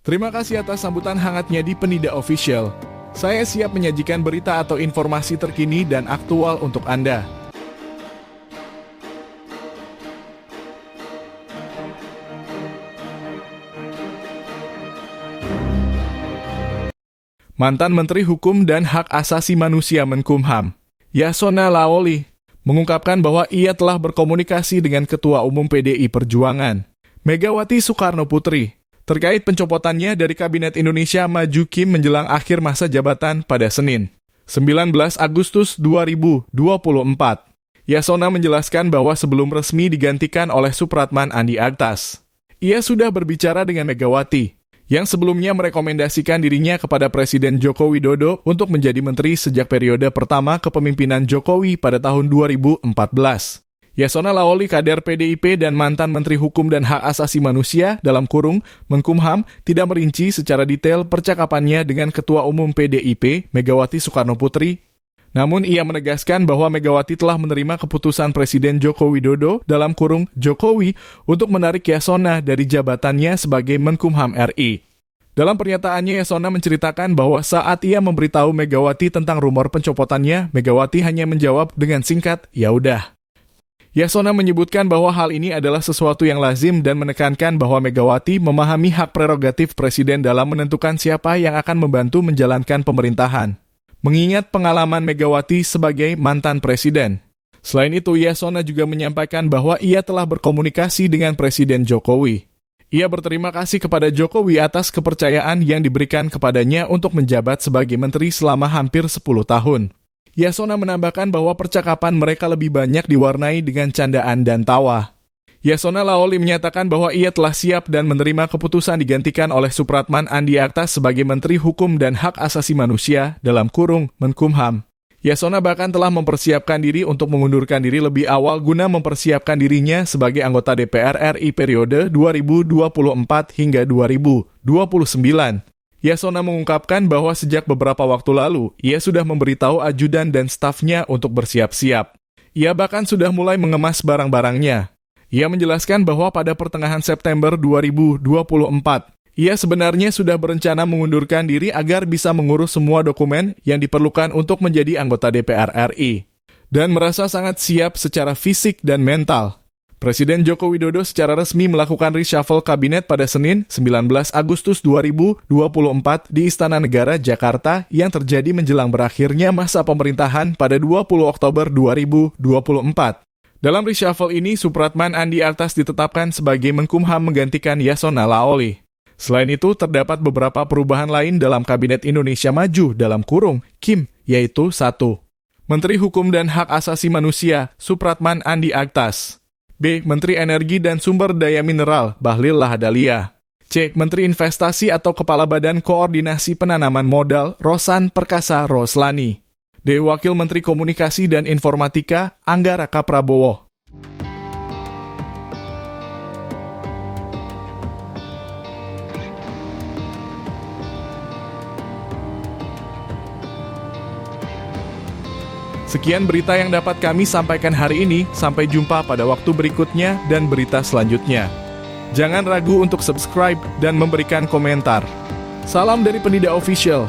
Terima kasih atas sambutan hangatnya di Penida Official. Saya siap menyajikan berita atau informasi terkini dan aktual untuk Anda. Mantan Menteri Hukum dan Hak Asasi Manusia Menkumham, Yasona Lawli, mengungkapkan bahwa ia telah berkomunikasi dengan Ketua Umum PDI Perjuangan, Megawati Soekarnoputri, terkait pencopotannya dari Kabinet Indonesia Maju Kim menjelang akhir masa jabatan pada Senin, 19 Agustus 2024. Yasona menjelaskan bahwa sebelum resmi digantikan oleh Supratman Andi Aktas, ia sudah berbicara dengan Megawati, yang sebelumnya merekomendasikan dirinya kepada Presiden Joko Widodo untuk menjadi menteri sejak periode pertama kepemimpinan Jokowi pada tahun 2014. Yasona Lawli, kader PDIP dan mantan Menteri Hukum dan Hak Asasi Manusia Menkumham, tidak merinci secara detail percakapannya dengan Ketua Umum PDIP, Megawati Soekarnoputri. Namun ia menegaskan bahwa Megawati telah menerima keputusan Presiden Joko Widodo Jokowi untuk menarik Yasona dari jabatannya sebagai Menkumham RI. Dalam pernyataannya, Yasona menceritakan bahwa saat ia memberitahu Megawati tentang rumor pencopotannya, Megawati hanya menjawab dengan singkat, "Ya udah." Yasona menyebutkan bahwa hal ini adalah sesuatu yang lazim dan menekankan bahwa Megawati memahami hak prerogatif Presiden dalam menentukan siapa yang akan membantu menjalankan pemerintahan, mengingat pengalaman Megawati sebagai mantan presiden. Selain itu, Yasona juga menyampaikan bahwa ia telah berkomunikasi dengan Presiden Jokowi. Ia berterima kasih kepada Jokowi atas kepercayaan yang diberikan kepadanya untuk menjabat sebagai menteri selama hampir 10 tahun. Yasona menambahkan bahwa percakapan mereka lebih banyak diwarnai dengan candaan dan tawa. Yasona Lawli menyatakan bahwa ia telah siap dan menerima keputusan digantikan oleh Supratman Andi Aktas sebagai Menteri Hukum dan Hak Asasi Manusia Menkumham. Yasona bahkan telah mempersiapkan diri untuk mengundurkan diri lebih awal guna mempersiapkan dirinya sebagai anggota DPR RI periode 2024 hingga 2029. Yasona mengungkapkan bahwa sejak beberapa waktu lalu, ia sudah memberitahu ajudan dan stafnya untuk bersiap-siap. Ia bahkan sudah mulai mengemas barang-barangnya. Ia menjelaskan bahwa pada pertengahan September 2024, ia sebenarnya sudah berencana mengundurkan diri agar bisa mengurus semua dokumen yang diperlukan untuk menjadi anggota DPR RI, dan merasa sangat siap secara fisik dan mental. Presiden Joko Widodo secara resmi melakukan reshuffle kabinet pada Senin, 19 Agustus 2024 di Istana Negara, Jakarta yang terjadi menjelang berakhirnya masa pemerintahan pada 20 Oktober 2024. Dalam reshuffle ini, Supratman Andi Aktas ditetapkan sebagai Menkumham menggantikan Yasona Lawli. Selain itu, terdapat beberapa perubahan lain dalam Kabinet Indonesia Maju Kim, yaitu 1. Menteri Hukum dan Hak Asasi Manusia, Supratman Andi Aktas. B. Menteri Energi dan Sumber Daya Mineral, Bahlil Lahadalia. C. Menteri Investasi atau Kepala Badan Koordinasi Penanaman Modal, Rosan Perkasa Roslani. D. Wakil Menteri Komunikasi dan Informatika, Angga Raka Prabowo. Sekian berita yang dapat kami sampaikan hari ini. Sampai jumpa pada waktu berikutnya dan berita selanjutnya. Jangan ragu untuk subscribe dan memberikan komentar. Salam dari Penida Official.